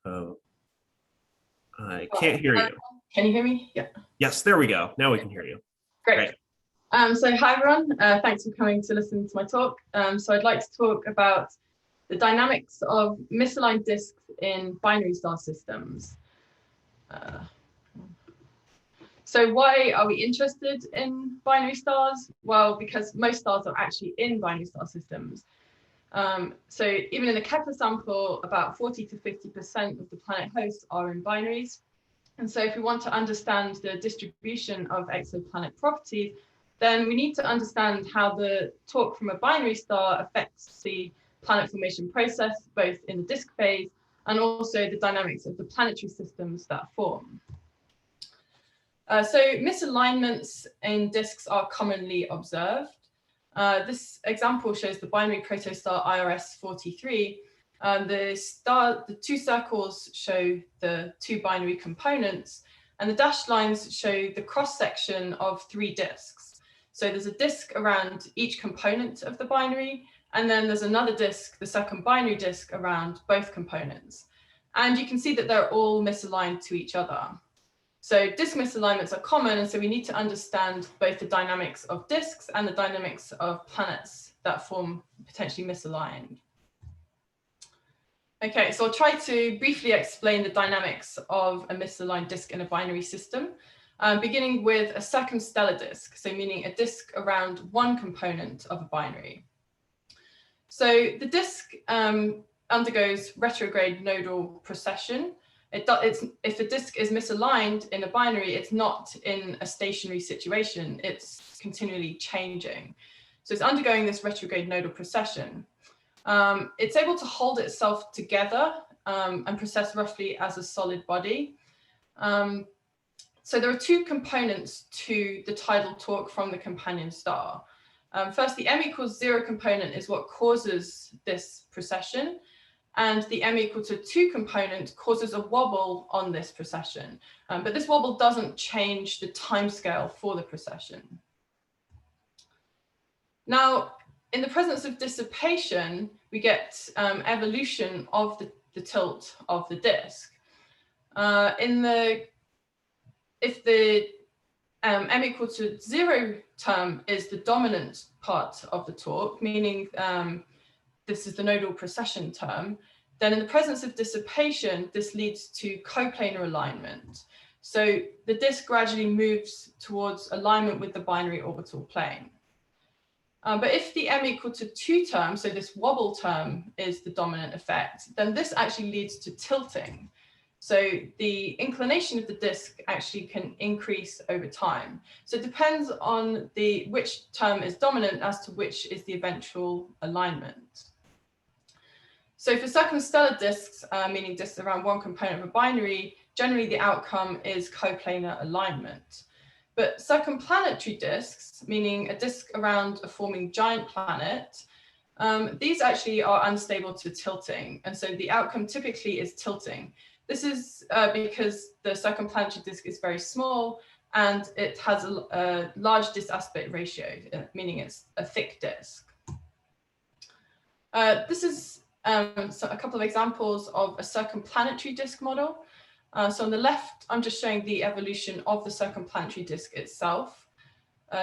Oh, I can't hear you. Can you hear me? Yeah. Yes, there we go. Now we can hear you. Great. So hi everyone, thanks for coming to listen to my talk. So I'd like to talk about the dynamics of misaligned disks in binary star systems. So why are we interested in binary stars? Well, because most stars are actually in binary star systems. So even in the Kepler sample, about 40 to 50% of the planet hosts are in binaries. And so if we want to understand the distribution of exoplanet properties, then we need to understand how the torque from a binary star affects the planet formation process, both in the disk phase and also the dynamics of the planetary systems that form. So misalignments in disks are commonly observed. This example shows the binary protostar IRS-43. The two circles show the two binary components, and the dashed lines show the cross-section of three disks. So there's a disk around each component of the binary, and then there's another disk, the circumbinary disk, around both components. And you can see that they're all misaligned to each other. So disk misalignments are common, and so we need to understand both the dynamics of disks and the dynamics of planets that form potentially misaligned. Okay, so I'll try to briefly explain the dynamics of a misaligned disk in a binary system, beginning with a circumstellar disk, so meaning a disk around one component of a binary. So the disk undergoes retrograde nodal precession. If a disk is misaligned in a binary, it's not in a stationary situation, it's continually changing. So it's undergoing this retrograde nodal precession. It's able to hold itself together and precess roughly as a solid body. So there are two components to the tidal torque from the companion star. First, the m=0 component is what causes this precession, and the m=2 component causes a wobble on this precession. But this wobble doesn't change the timescale for the precession. Now, in the presence of dissipation, we get evolution of the tilt of the disk. If the m=0 term is the dominant part of the torque, meaning this is the nodal precession term, then in the presence of dissipation, this leads to coplanar alignment. So the disk gradually moves towards alignment with the binary orbital plane. But if the m=2 term, so this wobble term, is the dominant effect, then this actually leads to tilting. So the inclination of the disk actually can increase over time. So it depends on which term is dominant as to which is the eventual alignment. So for circumstellar disks, meaning disks around one component of a binary, generally the outcome is coplanar alignment. But circumplanetary disks, meaning a disk around a forming giant planet, these actually are unstable to tilting. And so the outcome typically is tilting. This is because the circumplanetary disk is very small and it has a large disk aspect ratio, meaning it's a thick disk. This is so a couple of examples of a circumplanetary disk model. So on the left, I'm just showing the evolution of the circumplanetary disk itself.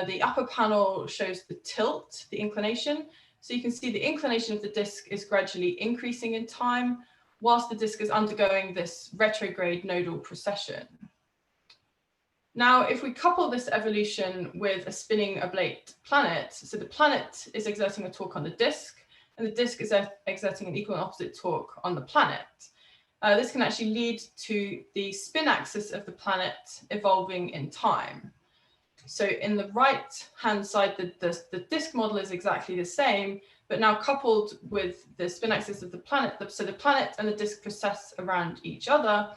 The upper panel shows the tilt, the inclination. So you can see the inclination of the disk is gradually increasing in time, whilst the disk is undergoing this retrograde nodal precession. Now, if we couple this evolution with a spinning oblate planet, so the planet is exerting a torque on the disk, and the disk is exerting an equal and opposite torque on the planet. This can actually lead to the spin axis of the planet evolving in time. So in the right-hand side, the disk model is exactly the same, but now coupled with the spin axis of the planet, so the planet and the disk precess around each other,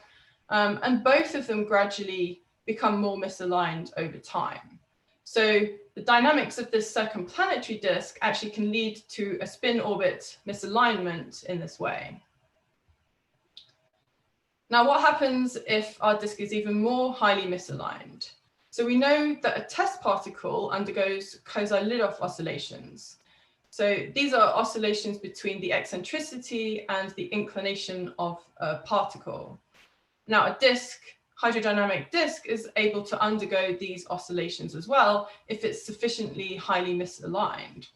and both of them gradually become more misaligned over time. So the dynamics of this circumplanetary disk actually can lead to a spin-orbit misalignment in this way. Now, what happens if our disk is even more highly misaligned? So we know that a test particle undergoes Kozai-Lidov oscillations. So these are oscillations between the eccentricity and the inclination of a particle. Now, a disk, hydrodynamic disk, is able to undergo these oscillations as well if it's sufficiently highly misaligned.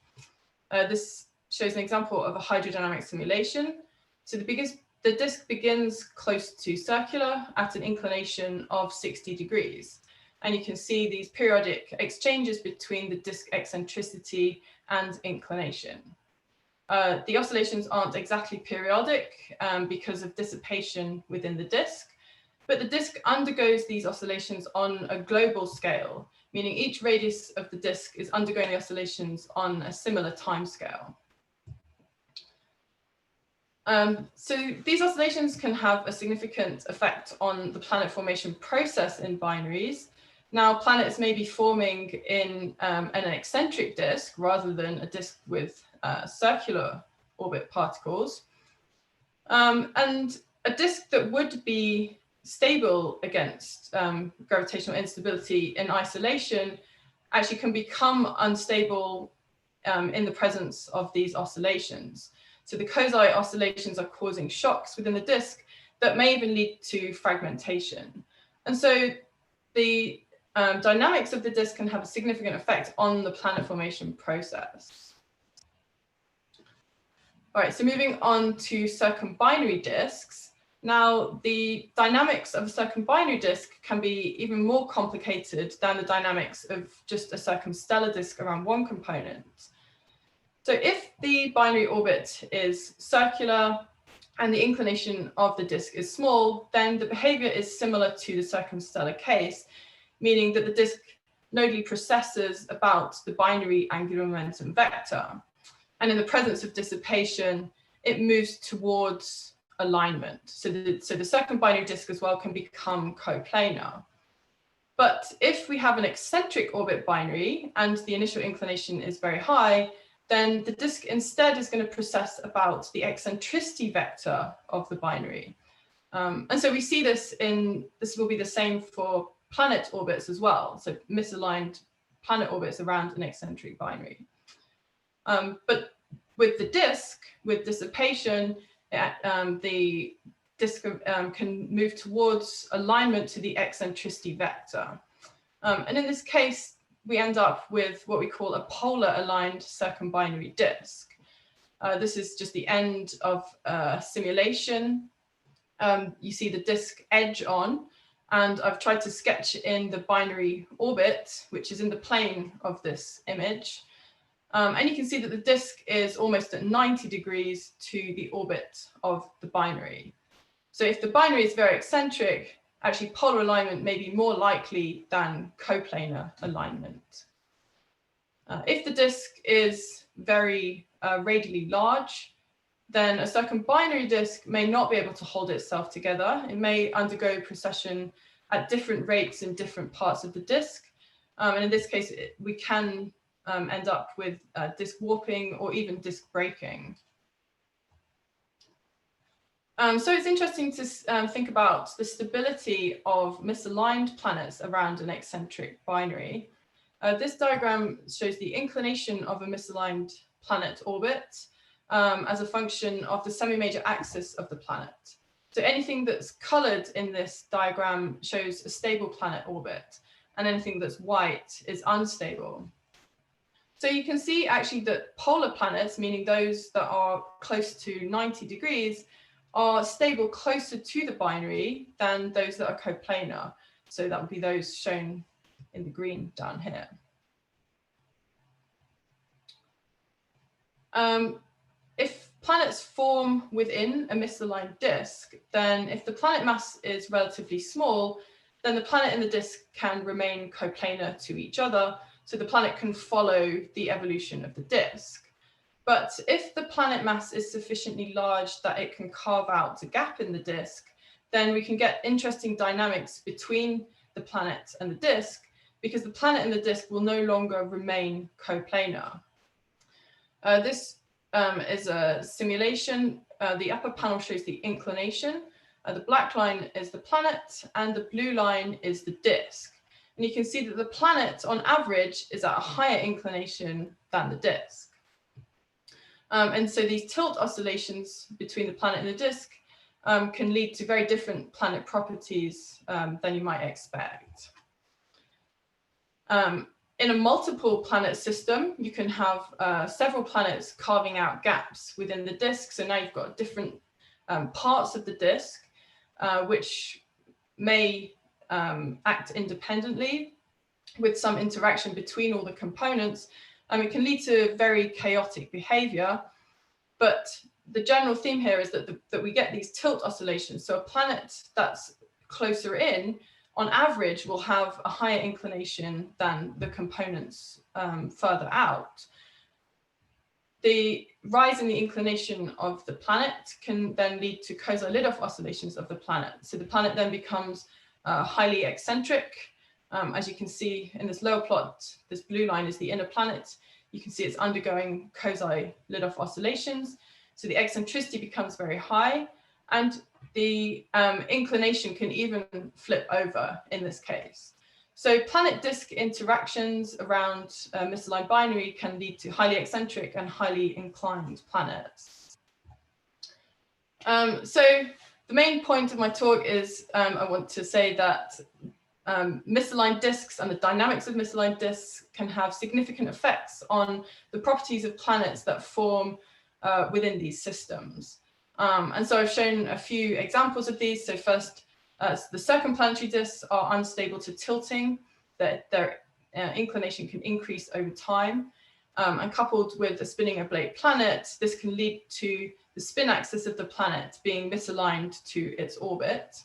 This shows an example of a hydrodynamic simulation. So the disk begins close to circular at an inclination of 60 degrees. And you can see these periodic exchanges between the disk eccentricity and inclination. The oscillations aren't exactly periodic because of dissipation within the disk, but the disk undergoes these oscillations on a global scale, meaning each radius of the disk is undergoing the oscillations on a similar time scale. So these oscillations can have a significant effect on the planet formation process in binaries. Now, planets may be forming in an eccentric disk rather than a disk with circular orbit particles. And a disk that would be stable against gravitational instability in isolation actually can become unstable in the presence of these oscillations. So the Kozai oscillations are causing shocks within the disk that may even lead to fragmentation. And so the dynamics of the disk can have a significant effect on the planet formation process. All right, so moving on to circumbinary disks. Now, the dynamics of a circumbinary disk can be even more complicated than the dynamics of just a circumstellar disk around one component. So if the binary orbit is circular and the inclination of the disk is small, then the behavior is similar to the circumstellar case, meaning that the disk nodally processes about the binary angular momentum vector. And in the presence of dissipation, it moves towards alignment. So the circumbinary disk as well can become coplanar. But if we have an eccentric orbit binary and the initial inclination is very high, then the disk instead is going to process about the eccentricity vector of the binary. And so we see this will be the same for planet orbits as well. So misaligned planet orbits around an eccentric binary. But with the disk, with dissipation, the disk can move towards alignment to the eccentricity vector. And in this case, we end up with what we call a polar aligned circumbinary disk. This is just the end of a simulation. You see the disk edge on, and I've tried to sketch in the binary orbit, which is in the plane of this image. And you can see that the disk is almost at 90 degrees to the orbit of the binary. So if the binary is very eccentric, actually polar alignment may be more likely than coplanar alignment. If the disk is very radially large, then a circumbinary disk may not be able to hold itself together. It may undergo precession at different rates in different parts of the disk. And in this case, we can end up with disk warping or even disk breaking. So it's interesting to think about the stability of misaligned planets around an eccentric binary. This diagram shows the inclination of a misaligned planet orbit as a function of the semi-major axis of the planet. So anything that's colored in this diagram shows a stable planet orbit, and anything that's white is unstable. So you can see actually that polar planets, meaning those that are close to 90 degrees, are stable closer to the binary than those that are coplanar. So that would be those shown in the green down here. If planets form within a misaligned disk, then if the planet mass is relatively small, then the planet and the disk can remain coplanar to each other, so the planet can follow the evolution of the disk. But if the planet mass is sufficiently large that it can carve out a gap in the disk, then we can get interesting dynamics between the planet and the disk, because the planet and the disk will no longer remain coplanar. This is a simulation. The upper panel shows the inclination. The black line is the planet, and the blue line is the disk. And you can see that the planet, on average, is at a higher inclination than the disk. And so these tilt oscillations between the planet and the disk can lead to very different planet properties than you might expect. In a multiple planet system, you can have several planets carving out gaps within the disk. So now you've got different parts of the disk, which may act independently with some interaction between all the components. It can lead to very chaotic behavior, but the general theme here is that we get these tilt oscillations. So a planet that's closer in, on average, will have a higher inclination than the components further out. The rise in the inclination of the planet can then lead to quasi-Lidov oscillations of the planet. So the planet then becomes highly eccentric. As you can see in this lower plot, this blue line is the inner planet. You can see it's undergoing quasi-Lidov oscillations. So the eccentricity becomes very high, and the inclination can even flip over in this case. So planet-disk interactions around misaligned binary can lead to highly eccentric and highly inclined planets. So the main point of my talk is I want to say that misaligned disks and the dynamics of misaligned disks can have significant effects on the properties of planets that form within these systems. And so I've shown a few examples of these. So first, the circumplanetary disks are unstable to tilting, that their inclination can increase over time. And coupled with a spinning oblate planet, this can lead to the spin axis of the planet being misaligned to its orbit.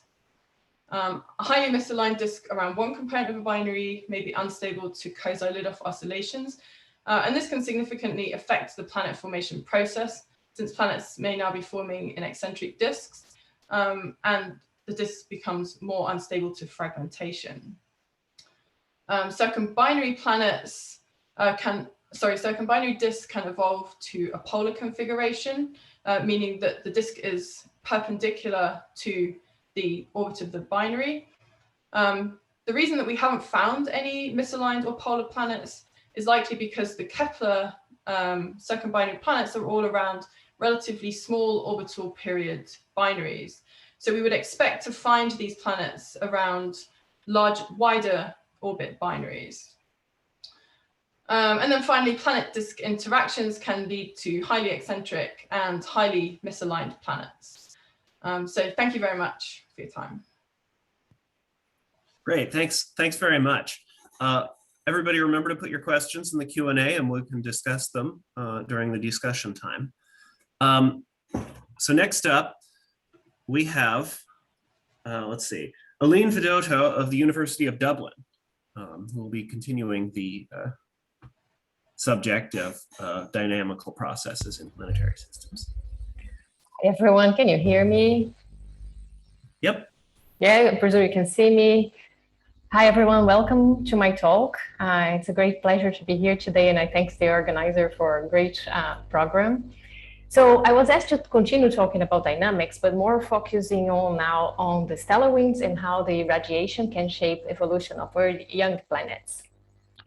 A highly misaligned disk around one component of a binary may be unstable to quasi-Lidov oscillations. And this can significantly affect the planet formation process, since planets may now be forming in eccentric disks, and the disk becomes more unstable to fragmentation. Circumbinary disks can evolve to a polar configuration, meaning that the disk is perpendicular to the orbit of the binary. The reason that we haven't found any misaligned or polar planets is likely because the Kepler circumbinary planets are all around relatively small orbital period binaries. So we would expect to find these planets around large, wider orbit binaries. And then finally, planet-disk interactions can lead to highly eccentric and highly misaligned planets. So thank you very much for your time. Great, thanks very much. Everybody remember to put your questions in the Q&A and we can discuss them during the discussion time. So next up, we have, let's see, Allan Vidotto of the University of Dublin, who will be continuing the subject of dynamical processes in planetary systems. Hi everyone, can you hear me? Yep. Yeah, I presume you can see me. Hi everyone, welcome to my talk. It's a great pleasure to be here today, and I thank the organizer for a great program. So I was asked to continue talking about dynamics, but more focusing on now on the stellar winds and how the radiation can shape evolution of very young planets.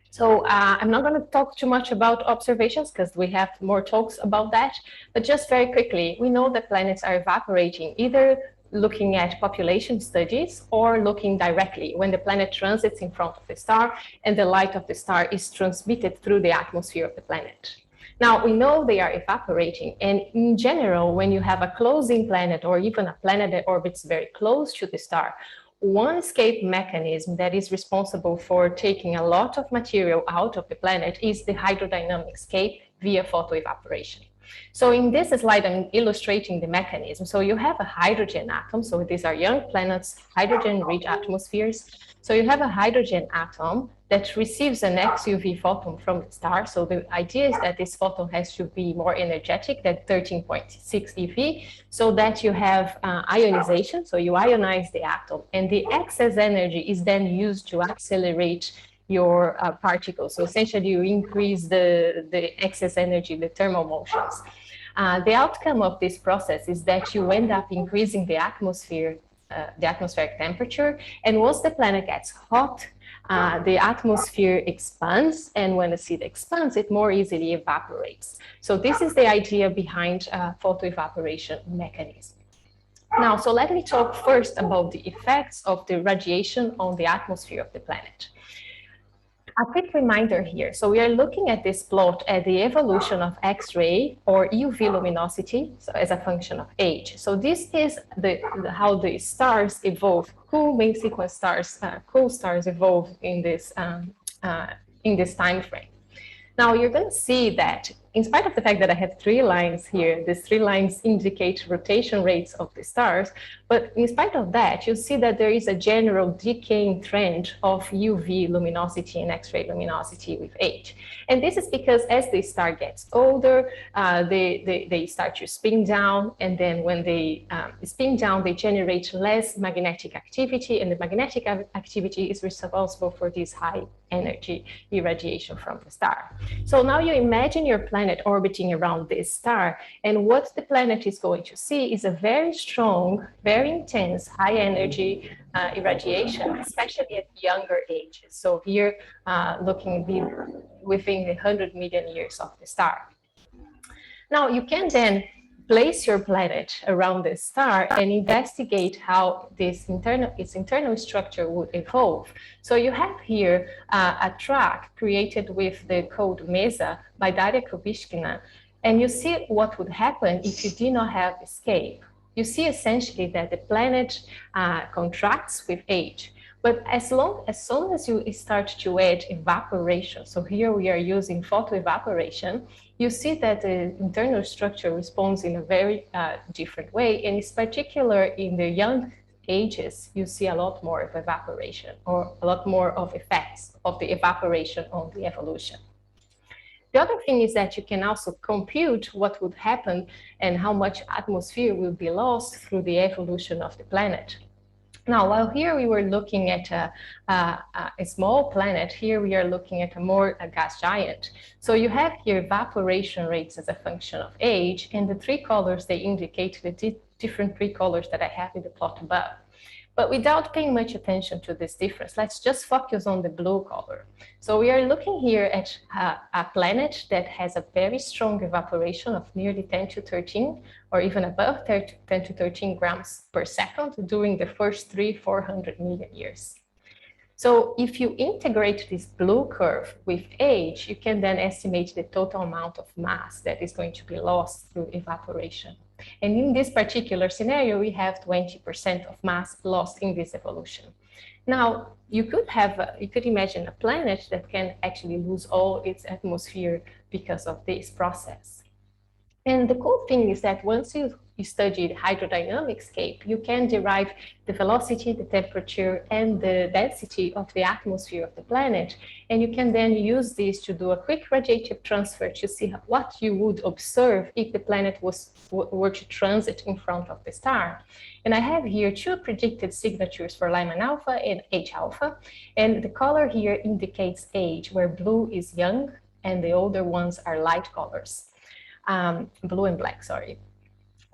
So I'm not going to talk too much about observations because we have more talks about that, but just very quickly, we know that planets are evaporating either looking at population studies or looking directly when the planet transits in front of the star and the light of the star is transmitted through the atmosphere of the planet. Now, we know they are evaporating, and in general, when you have a closing planet or even a planet that orbits very close to the star, one escape mechanism that is responsible for taking a lot of material out of the planet is the hydrodynamic escape via photo-evaporation. So in this slide, I'm illustrating the mechanism. So you have a hydrogen atom. So these are young planets, hydrogen-rich atmospheres. So you have a hydrogen atom that receives an XUV photon from the star. So the idea is that this photon has to be more energetic than 13.6 eV, so that you have ionization. So you ionize the atom, and the excess energy is then used to accelerate your particles. So essentially you increase the excess energy, the thermal motions. The outcome of this process is that you end up increasing the atmospheric temperature. And once the planet gets hot, the atmosphere expands, and when the seed expands, it more easily evaporates. So this is the idea behind photo-evaporation mechanism. Now, so let me talk first about the effects of the radiation on the atmosphere of the planet. A quick reminder here. So we are looking at this plot at the evolution of X-ray or UV luminosity, so as a function of age. So this is how the stars evolve, cool main sequence stars, cool stars evolve in this time frame. Now you're going to see that in spite of the fact that I have 3 lines here, these 3 lines indicate rotation rates of the stars, but in spite of that, you see that there is a general decaying trend of UV luminosity and X-ray luminosity with age. And this is because as the star gets older, they start to spin down, and then when they spin down, they generate less magnetic activity, and the magnetic activity is responsible for this high energy irradiation from the star. So now you imagine your planet orbiting around this star, and what the planet is going to see is a very strong, very intense, high energy irradiation, especially at younger ages. So here, looking within the 100 million years of the star. Now you can then place your planet around the star and investigate how its internal structure would evolve. So you have here a track created with the code MESA by Daria Kubishkina, and you see what would happen if you did not have escape. You see essentially that the planet contracts with age. But as soon as you start to add evaporation, so here we are using photo-evaporation, you see that the internal structure responds in a very different way. And it's particular in the young ages, you see a lot more of evaporation, or a lot more of effects of the evaporation on the evolution. The other thing is that you can also compute what would happen and how much atmosphere will be lost through the evolution of the planet. Now, while here we were looking at a small planet, here we are looking at a gas giant. So you have here evaporation rates as a function of age, and the 3 colors, they indicate the different 3 colors that I have in the plot above. But without paying much attention to this difference, let's just focus on the blue color. So we are looking here at a planet that has a very strong evaporation of nearly 10 to 13, or even above 10 to 13 grams per second during the first 400 million years. So if you integrate this blue curve with age, you can then estimate the total amount of mass that is going to be lost through evaporation. And in this particular scenario, we have 20% of mass lost in this evolution. Now, you could imagine a planet that can actually lose all its atmosphere because of this process. And the cool thing is that once you studied hydrodynamic scape, you can derive the velocity, the temperature, and the density of the atmosphere of the planet. And you can then use this to do a quick radiative transfer to see what you would observe if the planet were to transit in front of the star. And I have here 2 predicted signatures for Lyman alpha and H alpha. And the color here indicates age, where blue is young and the older ones are light colors. Blue and black, sorry.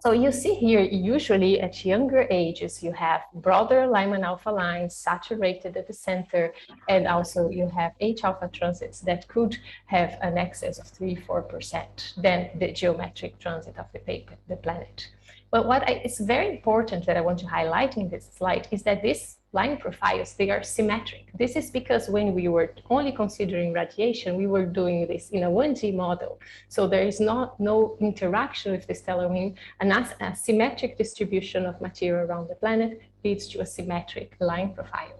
So you see here, usually at younger ages, you have broader Lyman alpha lines saturated at the center, and also you have H alpha transits that could have an excess of 3–4% than the geometric transit of the planet. But what is very important that I want to highlight in this slide is that these line profiles, they are symmetric. This is because when we were only considering radiation, we were doing this in a 1D model. So there is no interaction with the stellar wind, and a symmetric distribution of material around the planet leads to a symmetric line profile.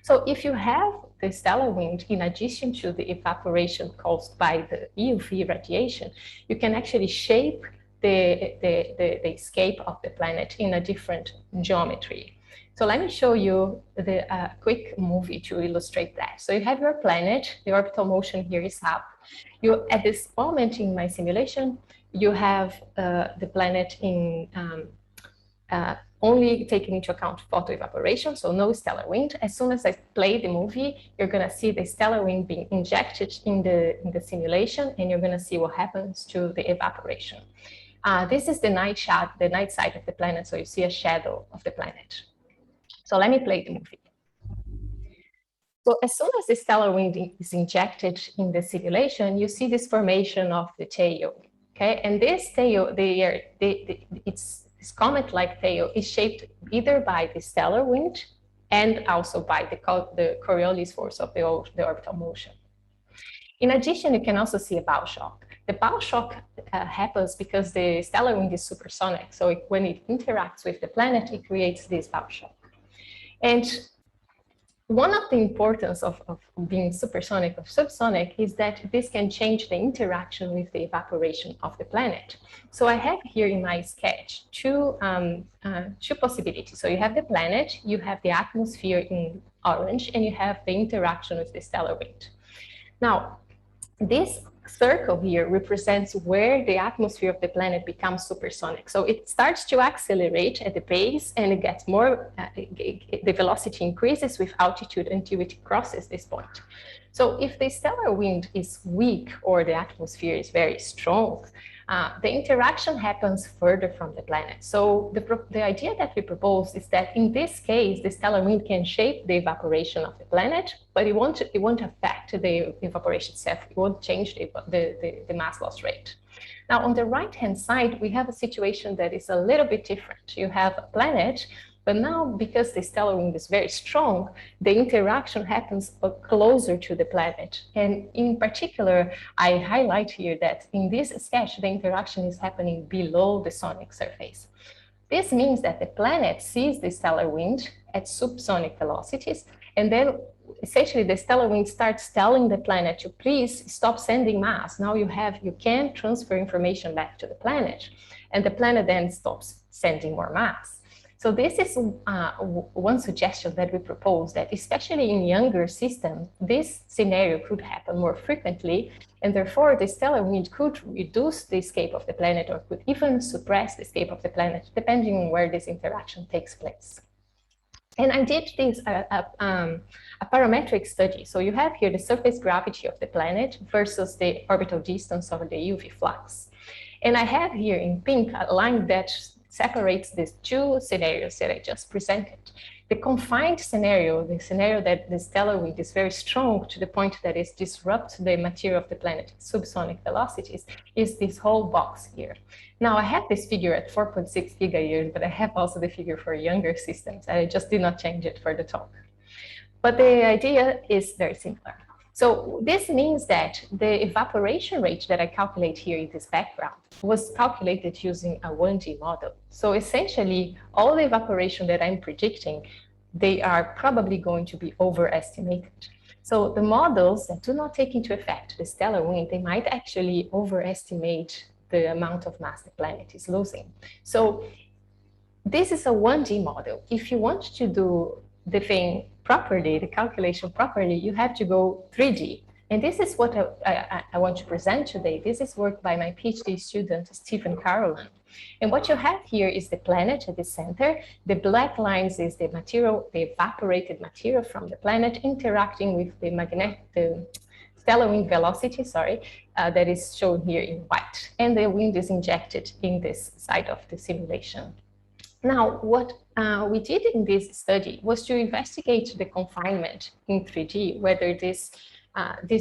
So if you have the stellar wind, in addition to the evaporation caused by the UV radiation, you can actually shape the escape of the planet in a different geometry. So let me show you the quick movie to illustrate that. So you have your planet, the orbital motion here is up. At this moment in my simulation, you have the planet in only taking into account photo-evaporation, so no stellar wind. As soon as I play the movie, you're gonna see the stellar wind being injected in the simulation, and you're gonna see what happens to the evaporation. This is the night shot, the night side of the planet, so you see a shadow of the planet. So let me play the movie. So as soon as the stellar wind is injected in the simulation, you see this formation of the tail. Okay, and this tail, this comet-like tail is shaped either by the stellar wind and also by the Coriolis force of the orbital motion. In addition, you can also see a bow shock. The bow shock happens because the stellar wind is supersonic. So when it interacts with the planet, it creates this bow shock. And one of the importance of being supersonic or subsonic is that this can change the interaction with the evaporation of the planet. So I have here in my sketch two possibilities. So you have the planet, you have the atmosphere in orange, and you have the interaction with the stellar wind. Now, this circle here represents where the atmosphere of the planet becomes supersonic. So it starts to accelerate at the base and it gets more, the velocity increases with altitude until it crosses this point. So if the stellar wind is weak or the atmosphere is very strong, the interaction happens further from the planet. So the idea that we propose is that in this case, the stellar wind can shape the evaporation of the planet, but it won't affect the evaporation itself. It won't change the mass loss rate. Now, on the right-hand side, we have a situation that is a little bit different. You have a planet, but now because the stellar wind is very strong, the interaction happens closer to the planet. And in particular, I highlight here that in this sketch, the interaction is happening below the sonic surface. This means that the planet sees the stellar wind at subsonic velocities, and then essentially the stellar wind starts telling the planet to please stop sending mass. Now you can transfer information back to the planet, and the planet then stops sending more mass. So this is one suggestion that we propose, that especially in younger systems, this scenario could happen more frequently, and therefore the stellar wind could reduce the escape of the planet or could even suppress the escape of the planet, depending on where this interaction takes place. And I did this a parametric study. So you have here the surface gravity of the planet versus the orbital distance over the UV flux. And I have here in pink a line that separates these two scenarios that I just presented. The confined scenario, the scenario that the stellar wind is very strong to the point that it disrupts the material of the planet at subsonic velocities, is this whole box here. Now I have this figure at 4.6 gigayears, but I have also the figure for younger systems. I just did not change it for the talk. But the idea is very similar. So this means that the evaporation rate that I calculate here in this background was calculated using a 1D model. So essentially, all the evaporation that I'm predicting, they are probably going to be overestimated. So the models that do not take into effect the stellar wind, they might actually overestimate the amount of mass the planet is losing. So this is a 1D model. If you want to do the thing properly, the calculation properly, you have to go 3D. And this is what I want to present today. This is work by my PhD student, Stephen Carolan. And what you have here is the planet at the center. The black lines is the material, the evaporated material from the planet interacting with the stellar wind velocity, that is shown here in white. And the wind is injected in this side of the simulation. Now, what we did in this study was to investigate the confinement in 3D, whether this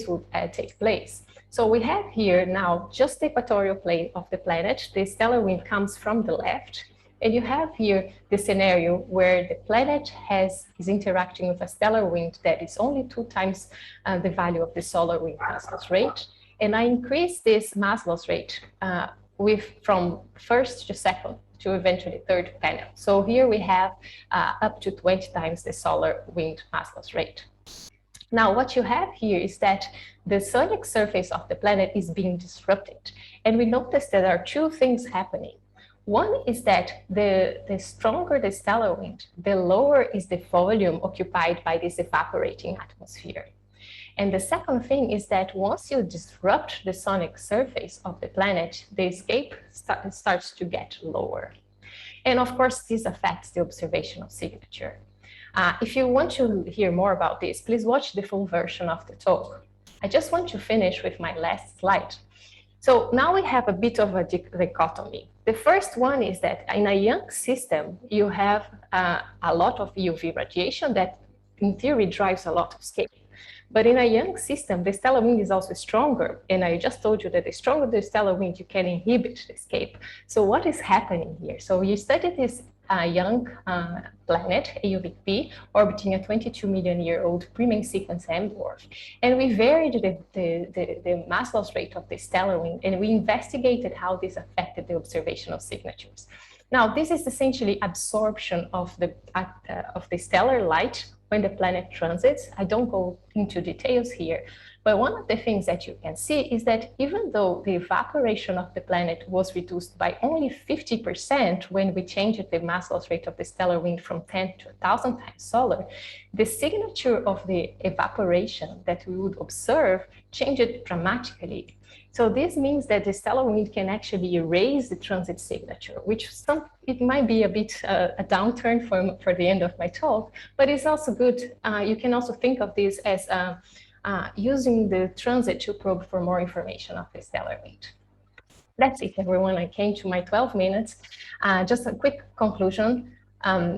would take place. So we have here now just the equatorial plane of the planet. The stellar wind comes from the left, and you have here the scenario where the planet is interacting with a stellar wind that is only 2 times the value of the solar wind mass loss rate. And I increase this mass loss rate from first to second, to eventually third panel. So here we have up to 20 times the solar wind mass loss rate. Now, what you have here is that the sonic surface of the planet is being disrupted. And we notice that there are 2 things happening. One is that the stronger the stellar wind, the lower is the volume occupied by this evaporating atmosphere. And the second thing is that once you disrupt the sonic surface of the planet, the escape starts to get lower. And of course, this affects the observational signature. If you want to hear more about this, please watch the full version of the talk. I just want to finish with my last slide. So now we have a bit of a dichotomy. The first one is that in a young system, you have a lot of UV radiation that in theory, drives a lot of escape. But in a young system, the stellar wind is also stronger. And I just told you that the stronger the stellar wind, you can inhibit the escape. So what is happening here? So you studied this young planet, AUVP, orbiting a 22-million-year-old pre-main sequence M dwarf. And we varied the mass loss rate of the stellar wind, and we investigated how this affected the observational signatures. Now, this is essentially absorption of the stellar light when the planet transits. I don't go into details here, but one of the things that you can see is that even though the evaporation of the planet was reduced by only 50% when we changed the mass loss rate of the stellar wind from 10 to 1,000 times solar, the signature of the evaporation that we would observe changed dramatically. So this means that the stellar wind can actually erase the transit signature, which it might be a bit a downturn for the end of my talk, but it's also good. You can also think of this as using the transit to probe for more information of the stellar wind. That's it, everyone. I came to my 12 minutes. Just a quick conclusion.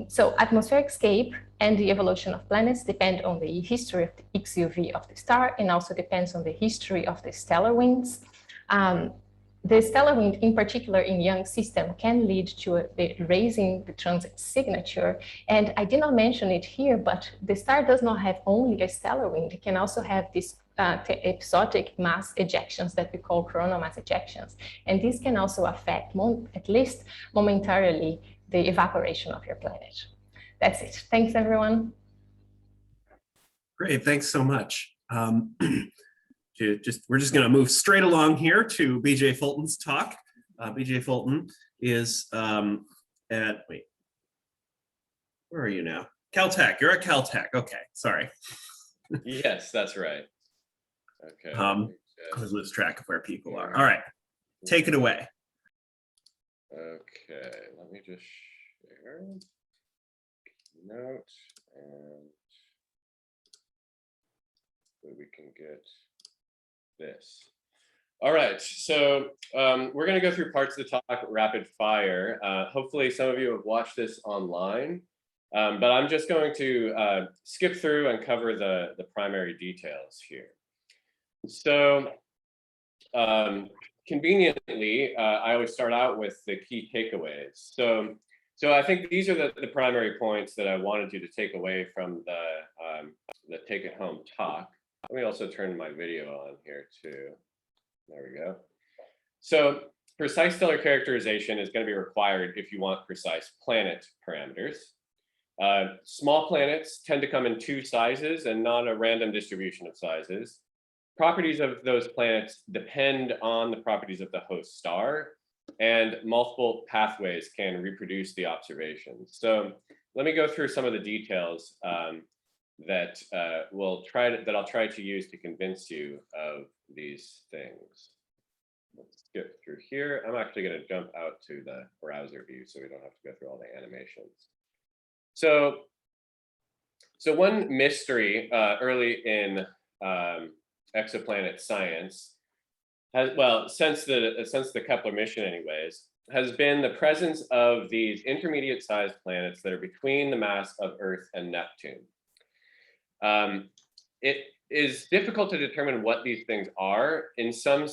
So atmospheric escape and the evolution of planets depend on the history of the XUV of the star, and also depends on the history of the stellar winds. The stellar wind, in particular in young system, can lead to raising the transit signature. And I did not mention it here, but the star does not have only a stellar wind. It can also have these episodic mass ejections that we call coronal mass ejections. And this can also affect, at least momentarily, the evaporation of your planet. That's it. Thanks, everyone. Great, thanks so much. We're just going to move straight along here to BJ Fulton's talk. BJ Fulton is at, wait, where are you now? Caltech, you're at Caltech, okay, sorry. Yes, that's right. Okay. I lose track of where people are. All right, take it away. Okay, let me just share. Note, and so we can get this. All right, so we're going to go through parts of the talk rapid fire. Hopefully some of you have watched this online, but I'm just going to skip through and cover the primary details here. So conveniently, I always start out with the key takeaways. So I think these are the primary points that I wanted you to take away from the take it home talk. Let me also turn my video on here too. There we go. So precise stellar characterization is going to be required if you want precise planet parameters. Small planets tend to come in two sizes and not a random distribution of sizes. Properties of those planets depend on the properties of the host star, and multiple pathways can reproduce the observations. So let me go through some of the details that I'll try to use to convince you of these things. Let's skip through here. I'm actually going to jump out to the browser view so we don't have to go through all the animations. So one mystery early in exoplanet science since the Kepler mission anyways, has been the presence of these intermediate sized planets that are between the mass of Earth and Neptune. It is difficult to determine what these things are. In some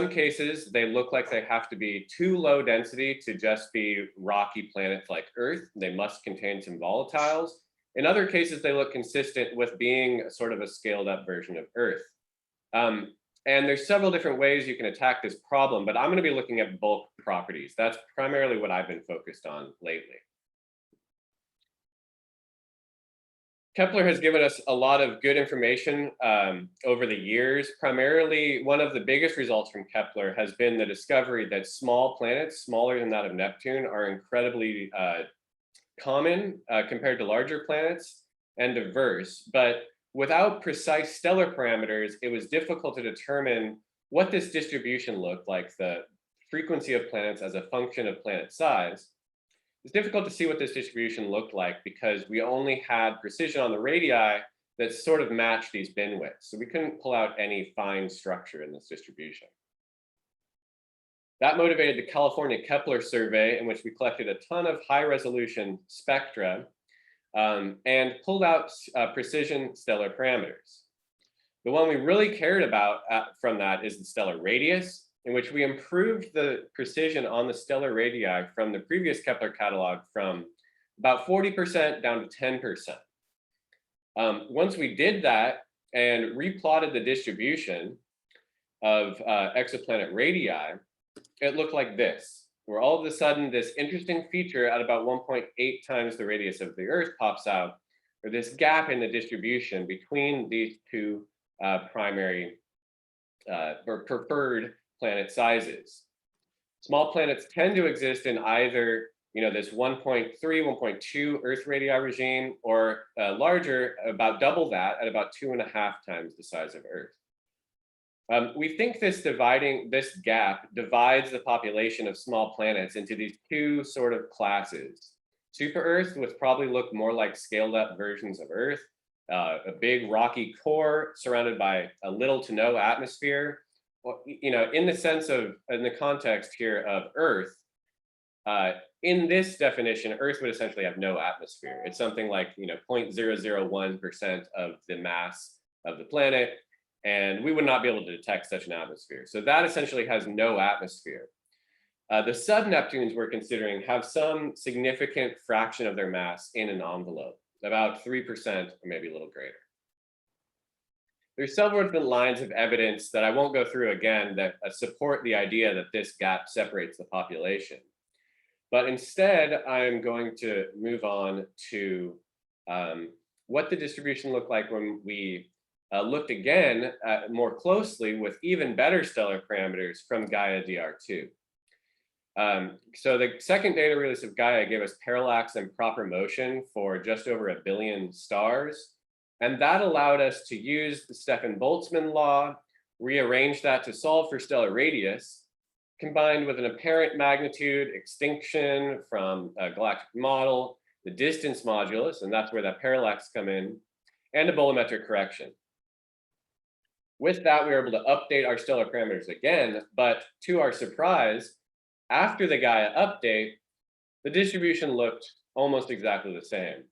cases, they look like they have to be too low density to just be rocky planets like Earth. They must contain some volatiles. In other cases, they look consistent with being sort of a scaled up version of Earth. And there's several different ways you can attack this problem, but I'm going to be looking at bulk properties. That's primarily what I've been focused on lately. Kepler has given us a lot of good information over the years. Primarily, one of the biggest results from Kepler has been the discovery that small planets, smaller than that of Neptune, are incredibly common compared to larger planets and diverse. But without precise stellar parameters, it was difficult to determine what this distribution looked like, the frequency of planets as a function of planet size. It's difficult to see what this distribution looked like because we only had precision on the radii that sort of matched these bin widths. So we couldn't pull out any fine structure in this distribution. That motivated the California Kepler survey, in which we collected a ton of high resolution spectra and pulled out precision stellar parameters. The one we really cared about from that is the stellar radius, in which we improved the precision on the stellar radii from the previous Kepler catalog from about 40% down to 10%. Once we did that and replotted the distribution of exoplanet radii, it looked like this, where all of a sudden this interesting feature at about 1.8 times the radius of the Earth pops out, or this gap in the distribution between these two primary or preferred planet sizes. Small planets tend to exist in either this 1.3, 1.2 Earth radii regime, or larger, about double that, at about 2.5 times the size of Earth. We think this gap divides the population of small planets into these two sort of classes. Super Earth, which probably look more like scaled up versions of Earth, a big rocky core surrounded by a little to no atmosphere. Well, in the context here of Earth, in this definition, Earth would essentially have no atmosphere. It's something like 0.001% of the mass of the planet, and we would not be able to detect such an atmosphere. So that essentially has no atmosphere. The sub-Neptunes we're considering have some significant fraction of their mass in an envelope, about 3% or maybe a little greater. There's several different lines of evidence that I won't go through again that support the idea that this gap separates the population. But instead, I'm going to move on to what the distribution looked like when we looked again more closely with even better stellar parameters from Gaia DR2. So the second data release of Gaia gave us parallax and proper motion for just over 1 billion stars. And that allowed us to use the Stefan-Boltzmann law, rearrange that to solve for stellar radius, combined with an apparent magnitude extinction from a galactic model, the distance modulus, and that's where that parallax come in, and a bolometric correction. With that, we were able to update our stellar parameters again, but to our surprise, after the Gaia update, the distribution looked almost exactly the same.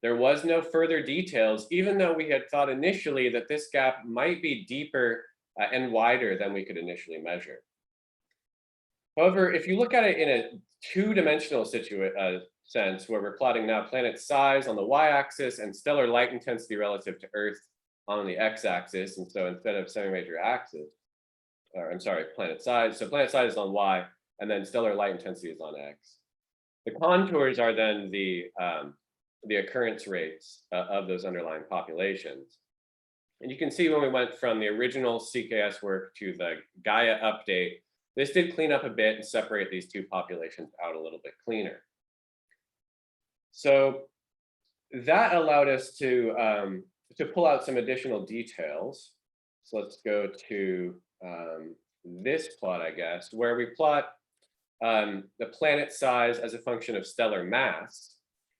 There was no further details, even though we had thought initially that this gap might be deeper and wider than we could initially measure. However, if you look at it in a two-dimensional sense, where we're plotting now planet size on the y-axis and stellar light intensity relative to Earth on the x-axis, and so instead of semi-major axis, or I'm sorry, planet size, so planet size is on y, and then stellar light intensity is on x. The contours are then the occurrence rates of those underlying populations. And you can see when we went from the original CKS work to the Gaia update, this did clean up a bit and separate these two populations out a little bit cleaner. So that allowed us to pull out some additional details. So let's go to this plot, I guess, where we plot the planet size as a function of stellar mass.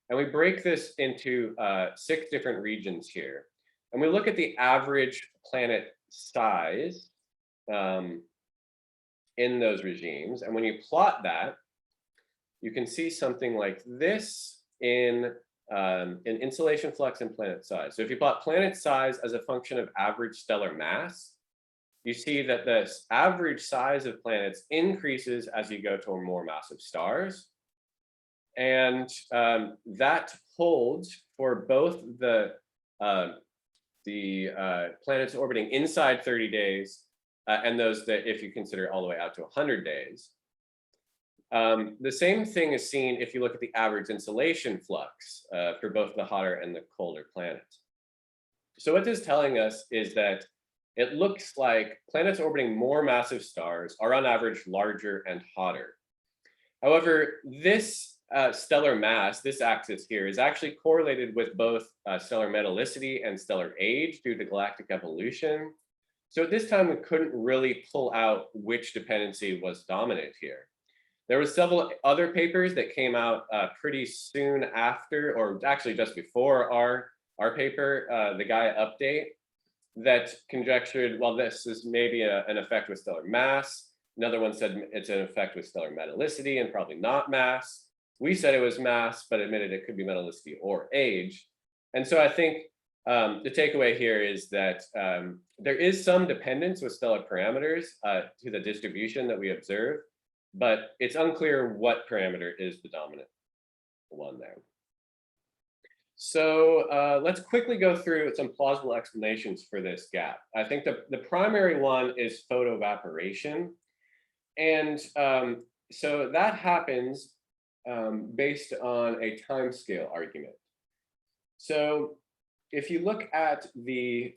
And we break this into 6 different regions here. And we look at the average planet size in those regimes. And when you plot that, you can see something like this in insolation flux and planet size. So if you plot planet size as a function of average stellar mass, you see that the average size of planets increases as you go to more massive stars. And that holds for both the planets orbiting inside 30 days and those that, if you consider all the way out to 100 days. The same thing is seen if you look at the average insolation flux for both the hotter and the colder planets. So what this is telling us is that it looks like planets orbiting more massive stars are on average larger and hotter. However, this stellar mass, this axis here, is actually correlated with both stellar metallicity and stellar age due to galactic evolution. So at this time, we couldn't really pull out which dependency was dominant here. There were several other papers that came out pretty soon after, or actually just before our paper, the Gaia update, that conjectured, well, this is maybe an effect with stellar mass. Another one said it's an effect with stellar metallicity and probably not mass. We said it was mass, but admitted it could be metallicity or age. And so I think the takeaway here is that there is some dependence with stellar parameters to the distribution that we observe, but it's unclear what parameter is the dominant one there. So let's quickly go through some plausible explanations for this gap. I think the primary one is photo-evaporation. And so that happens based on a timescale argument. So if you look at the,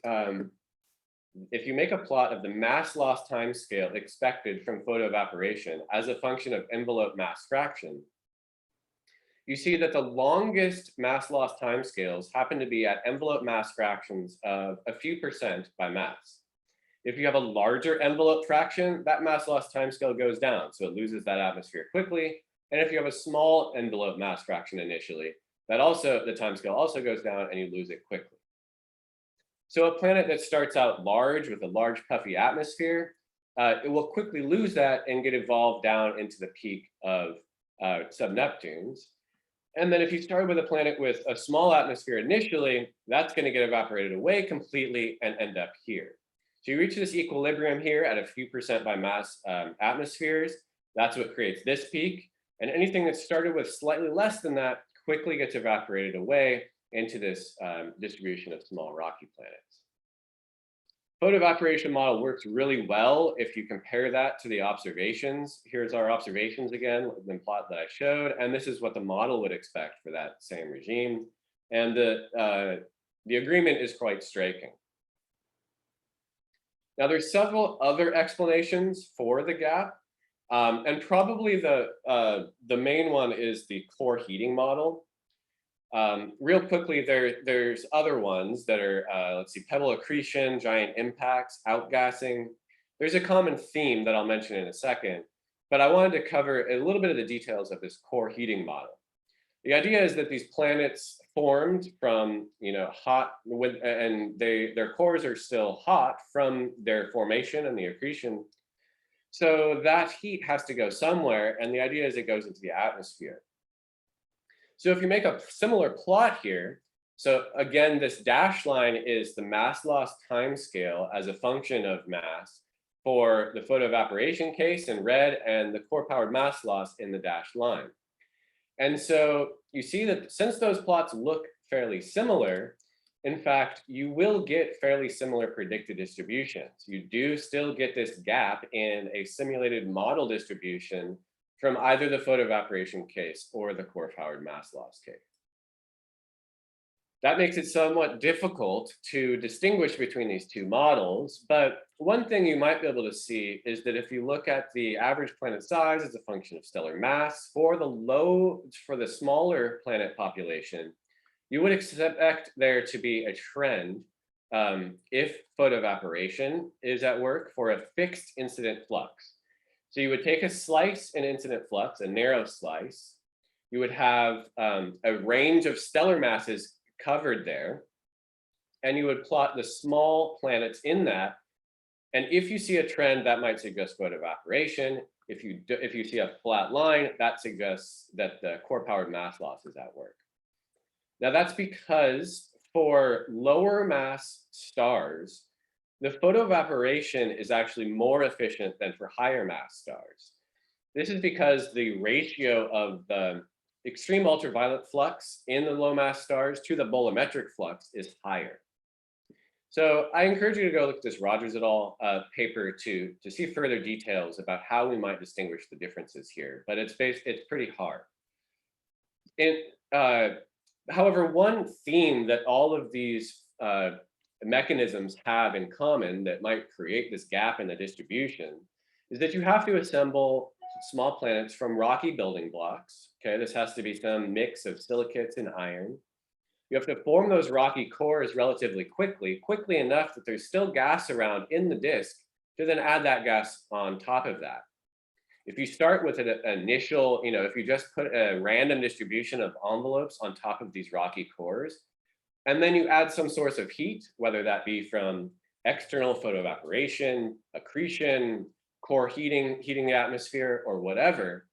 if you make a plot of the mass loss timescale expected from photo-evaporation as a function of envelope mass fraction, you see that the longest mass loss timescales happen to be at envelope mass fractions of a few percent by mass. If you have a larger envelope fraction, that mass loss timescale goes down, so it loses that atmosphere quickly. And if you have a small envelope mass fraction initially, that also, the timescale also goes down and you lose it quickly. So a planet that starts out large with a large puffy atmosphere, it will quickly lose that and get evolved down into the peak of sub-Neptunes. And then if you start with a planet with a small atmosphere initially, that's going to get evaporated away completely and end up here. So you reach this equilibrium here at a few percent by mass atmospheres. That's what creates this peak. And anything that started with slightly less than that quickly gets evaporated away into this distribution of small rocky planets. Photo-evaporation model works really well if you compare that to the observations. Here's our observations again, the plot that I showed, and this is what the model would expect for that same regime. And the agreement is quite striking. Now there's several other explanations for the gap, and probably the main one is the core heating model. Real quickly, there's other ones that are, let's see, pebble accretion, giant impacts, outgassing. There's a common theme that I'll mention in a second, but I wanted to cover a little bit of the details of this core heating model. The idea is that these planets formed from, hot, and their cores are still hot from their formation and the accretion. So that heat has to go somewhere, and the idea is it goes into the atmosphere. So if you make a similar plot here, so again, this dashed line is the mass loss timescale as a function of mass for the photo-evaporation case in red and the core powered mass loss in the dashed line. And so you see that since those plots look fairly similar, in fact, you will get fairly similar predicted distributions. You do still get this gap in a simulated model distribution from either the photo-evaporation case or the core powered mass loss case. That makes it somewhat difficult to distinguish between these two models, but one thing you might be able to see is that if you look at the average planet size as a function of stellar mass for the smaller planet population, you would expect there to be a trend if photo-evaporation is at work for a fixed incident flux. So you would take a slice in incident flux, a narrow slice. You would have a range of stellar masses covered there, and you would plot the small planets in that. And if you see a trend, that might suggest photo-evaporation. If you see a flat line, that suggests that the core powered mass loss is at work. Now that's because for lower mass stars, the photo-evaporation is actually more efficient than for higher mass stars. This is because the ratio of the extreme ultraviolet flux in the low mass stars to the bolometric flux is higher. So I encourage you to go look at this Rogers et al. Paper to see further details about how we might distinguish the differences here, but it's pretty hard. However, one theme that all of these mechanisms have in common that might create this gap in the distribution is that you have to assemble small planets from rocky building blocks. Okay, this has to be some mix of silicates and iron. You have to form those rocky cores relatively quickly enough that there's still gas around in the disk to then add that gas on top of that. If you start with an initial, if you just put a random distribution of envelopes on top of these rocky cores, and then you add some source of heat, whether that be from external photo-evaporation, accretion, core heating the atmosphere, or whatever,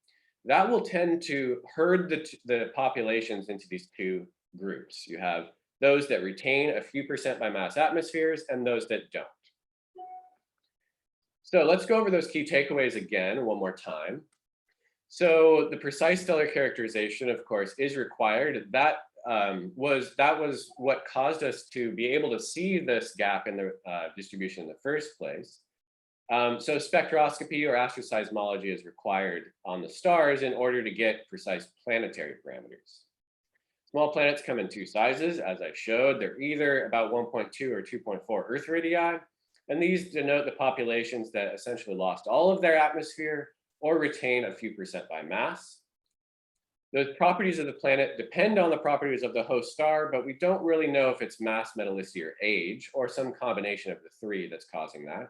that will tend to herd the populations into these two groups. You have those that retain a few percent by mass atmospheres and those that don't. So let's go over those key takeaways again one more time. So the precise stellar characterization, of course, is required. That was what caused us to be able to see this gap in the distribution in the first place. So spectroscopy or astroseismology is required on the stars in order to get precise planetary parameters. Small planets come in two sizes, as I showed. They're either about 1.2 or 2.4 Earth radii, and these denote the populations that essentially lost all of their atmosphere or retain a few percent by mass. Those properties of the planet depend on the properties of the host star, but we don't really know if it's mass, metallicity, or age, or some combination of the three that's causing that.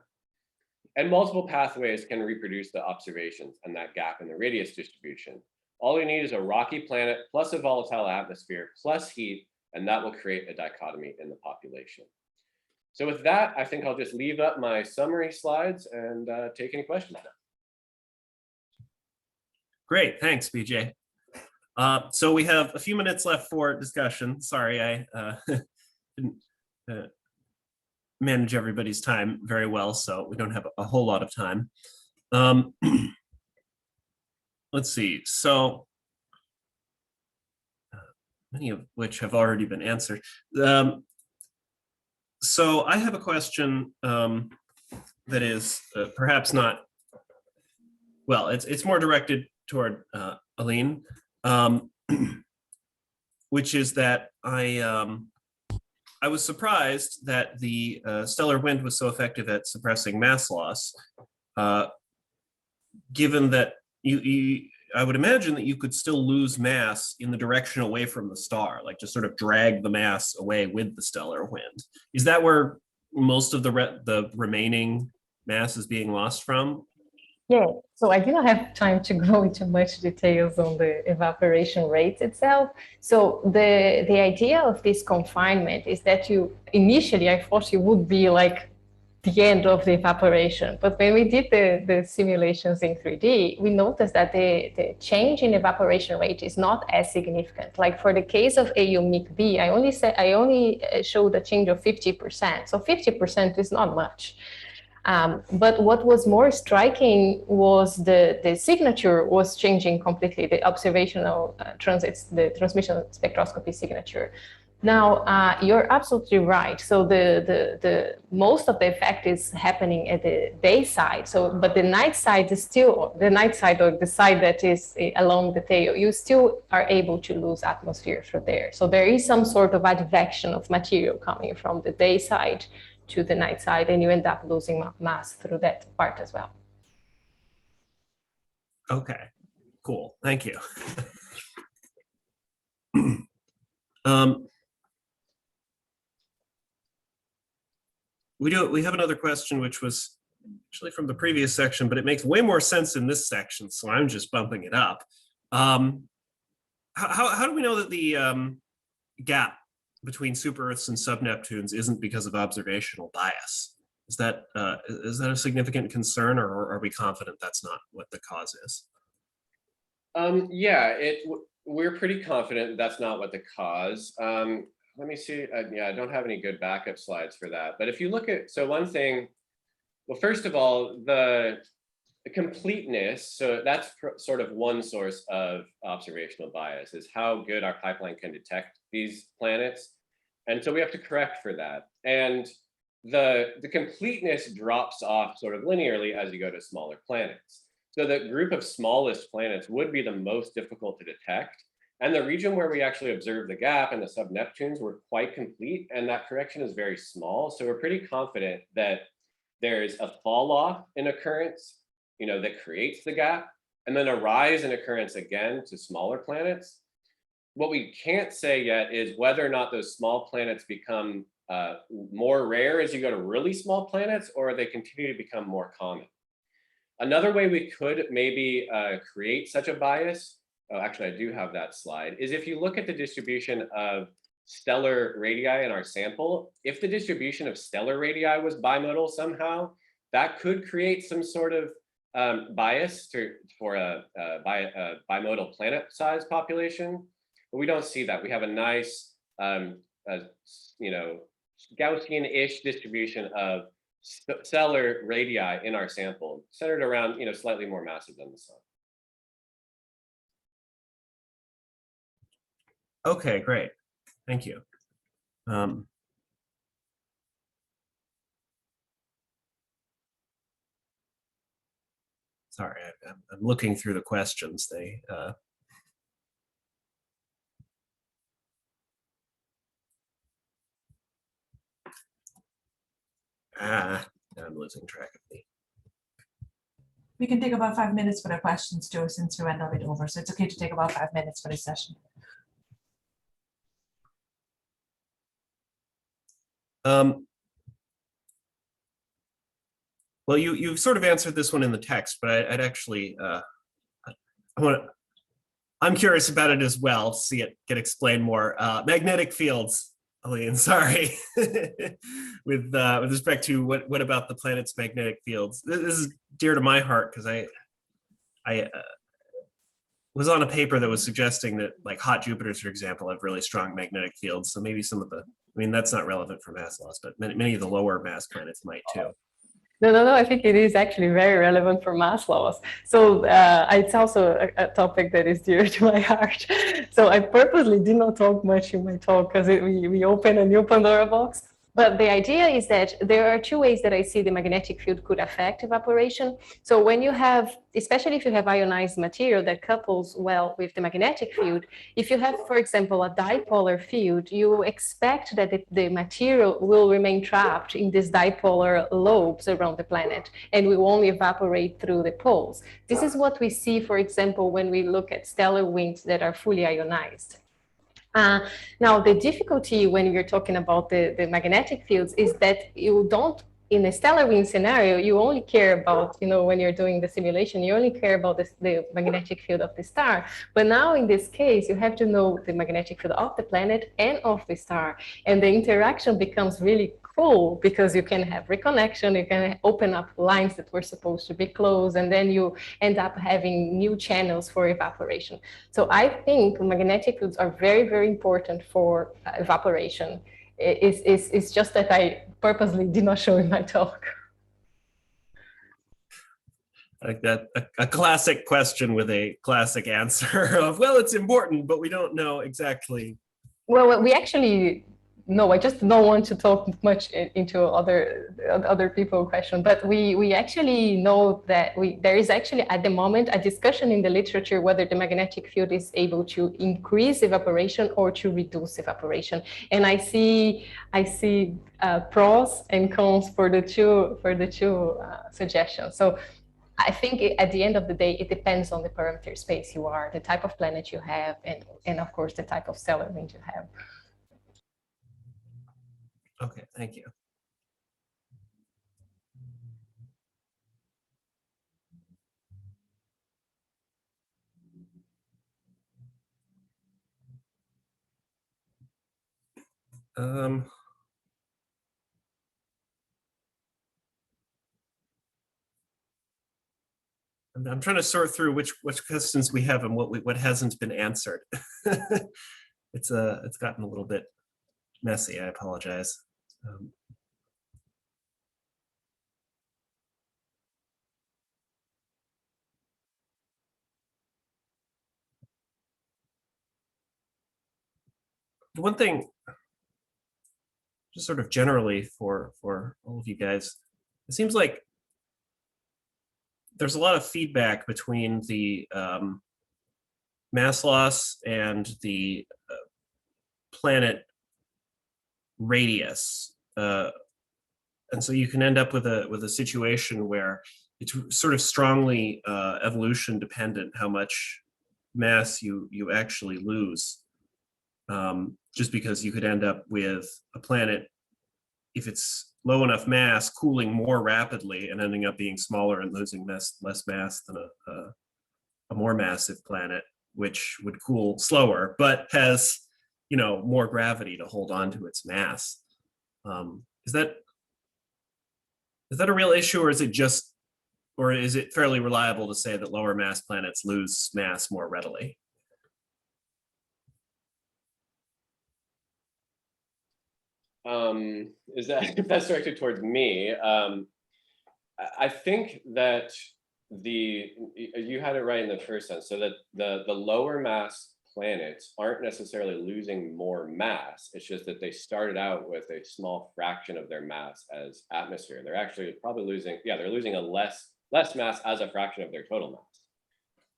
And multiple pathways can reproduce the observations and that gap in the radius distribution. All we need is a rocky planet plus a volatile atmosphere plus heat, and that will create a dichotomy in the population. So with that, I think I'll just leave up my summary slides and take any questions now. Great, thanks, BJ. So we have a few minutes left for discussion. Sorry, I didn't manage everybody's time very well, so we don't have a whole lot of time. Let's see, so many of which have already been answered. So I have a question that is perhaps not, well, it's more directed toward Allan, which is that I was surprised that the stellar wind was so effective at suppressing mass loss, given that I would imagine that you could still lose mass in the direction away from the star, like just sort of drag the mass away with the stellar wind. Is that where most of the remaining mass is being lost from? Yeah, so I didn't have time to go into much details on the evaporation rates itself. So the idea of this confinement is that initially I thought you would be like the end of the evaporation. But when we did the simulations in 3D, we noticed that the change in evaporation rate is not as significant. Like for the case of AU-MIC-B, I only showed a change of 50%. So 50% is not much. But what was more striking was the signature was changing completely, the observational transits, the transmission spectroscopy signature. Now, you're absolutely right. So the most of the effect is happening at the day side. So, but the night side is still, the night side or the side that is along the tail, you still are able to lose atmosphere through there. So there is some sort of advection of material coming from the day side to the night side, and you end up losing mass through that part as well. Okay, cool, thank you. We have another question, which was actually from the previous section, but it makes way more sense in this section, so I'm just bumping it up. How do we know that the gap between super-Earths and sub-Neptunes isn't because of observational bias? Is that a significant concern, or are we confident that's not what the cause is? Yeah, we're pretty confident that's not what the cause. Let me see. Yeah, I don't have any good backup slides for that. But if you look at, so one thing, well, first of all, the completeness, so that's sort of one source of observational bias, is how good our pipeline can detect these planets. And so we have to correct for that. And the completeness drops off sort of linearly as you go to smaller planets. So the group of smallest planets would be the most difficult to detect. And the region where we actually observe the gap and the sub-Neptunes were quite complete, and that correction is very small. So we're pretty confident that there's a fall off in occurrence, that creates the gap, and then a rise in occurrence again to smaller planets. What we can't say yet is whether or not those small planets become more rare as you go to really small planets, or they continue to become more common. Another way we could maybe create such a bias, actually I do have that slide, is if you look at the distribution of stellar radii in our sample, if the distribution of stellar radii was bimodal somehow, that could create some sort of bias for a bimodal planet-sized population, but we don't see that. We have a nice, Gaussian-ish distribution of stellar radii in our sample, centered around, slightly more massive than the sun. Okay, great. Thank you. Sorry, I'm looking through the questions. I'm losing track of me. We can take about 5 minutes for the questions, Joe, since we went a bit over. So it's okay to take about 5 minutes for this session. Well, you've sort of answered this one in the text, but I'd actually, I'm curious about it as well, see it get explained more. Magnetic fields, Allan, sorry. with respect to what about the planet's magnetic fields? This is dear to my heart because I was on a paper that was suggesting that like hot Jupiters, for example, have really strong magnetic fields. So maybe some of the, that's not relevant for mass loss, but many of the lower mass planets might too. No, I think it is actually very relevant for mass loss. So it's also a topic that is dear to my heart. So I purposely did not talk much in my talk because we open a new Pandora box. But the idea is that there are two ways that I see the magnetic field could affect evaporation. So when you have, especially if you have ionized material that couples well with the magnetic field, if you have, for example, a dipolar field, you expect that the material will remain trapped in these dipolar lobes around the planet and will only evaporate through the poles. This is what we see, for example, when we look at stellar winds that are fully ionized. Now, the difficulty when you're talking about the magnetic fields is that you don't, in a stellar wind scenario, you only care about, when you're doing the simulation, you only care about the magnetic field of the star. But now in this case, you have to know the magnetic field of the planet and of the star. And the interaction becomes really cool because you can have reconnection, you can open up lines that were supposed to be closed, and then you end up having new channels for evaporation. So I think magnetic fields are very, very important for evaporation. It's just that I purposely did not show in my talk. Like that, a classic question with a classic answer of, well, it's important, but we don't know exactly. Well, we actually no, I just don't want to talk much into other people's questions, but we actually know that there is actually at the moment a discussion in the literature whether the magnetic field is able to increase evaporation or to reduce evaporation. And I see pros and cons for the two suggestions. So I think at the end of the day, it depends on the parameter space you are, the type of planet you have, and of course the type of stellar wind you have. Okay, thank you. I'm trying to sort through which questions we have and what hasn't been answered. It's gotten a little bit messy. I apologize. One thing, just sort of generally for all of you guys, it seems like there's a lot of feedback between the mass loss and the planet radius, and so you can end up with a situation where it's sort of strongly evolution dependent how much mass you actually lose. Just because you could end up with a planet, if it's low enough mass, cooling more rapidly and ending up being smaller and losing less mass than a more massive planet, which would cool slower, but has more gravity to hold on to its mass. Is that a real issue, or is it just or is it fairly reliable to say that lower mass planets lose mass more readily? Is that, if that's directed towards me, I think that you had it right in the first sense. So that the lower mass planets aren't necessarily losing more mass. It's just that they started out with a small fraction of their mass as atmosphere. They're actually probably losing, yeah, they're losing a less mass as a fraction of their total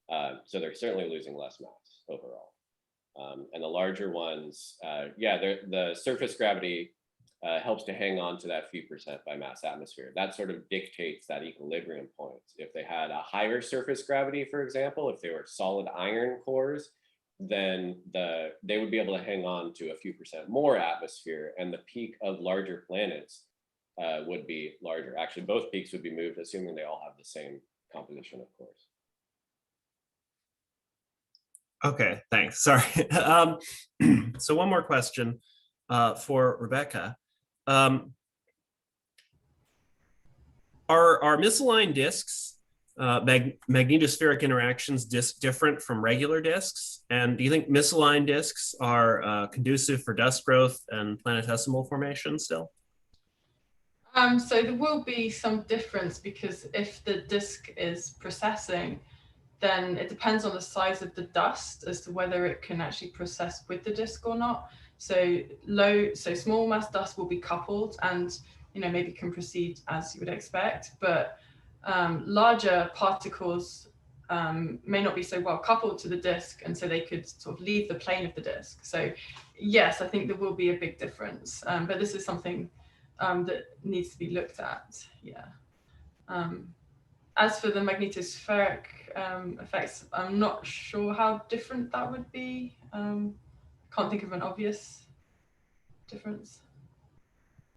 mass. So they're certainly losing less mass overall. And the larger ones, yeah, the surface gravity helps to hang on to that few percent by mass atmosphere. That sort of dictates that equilibrium point. If they had a higher surface gravity, for example, if they were solid iron cores, then they would be able to hang on to a few percent more atmosphere, and the peak of larger planets would be larger. Actually, both peaks would be moved, assuming they all have the same composition, of course. Okay, thanks. Sorry. So one more question for Rebecca. Are misaligned disks, magnetospheric interactions, different from regular disks? And do you think misaligned disks are conducive for dust growth and planetesimal formation still? So there will be some difference, because if the disk is precessing, then it depends on the size of the dust as to whether it can actually process with the disk or not. So small mass dust will be coupled and, you know, maybe can proceed as you would expect, but larger particles may not be so well coupled to the disk, and so they could sort of leave the plane of the disk. So yes, I think there will be a big difference, but this is something that needs to be looked at. Yeah. As for the magnetospheric effects, I'm not sure how different that would be. Can't think of an obvious difference.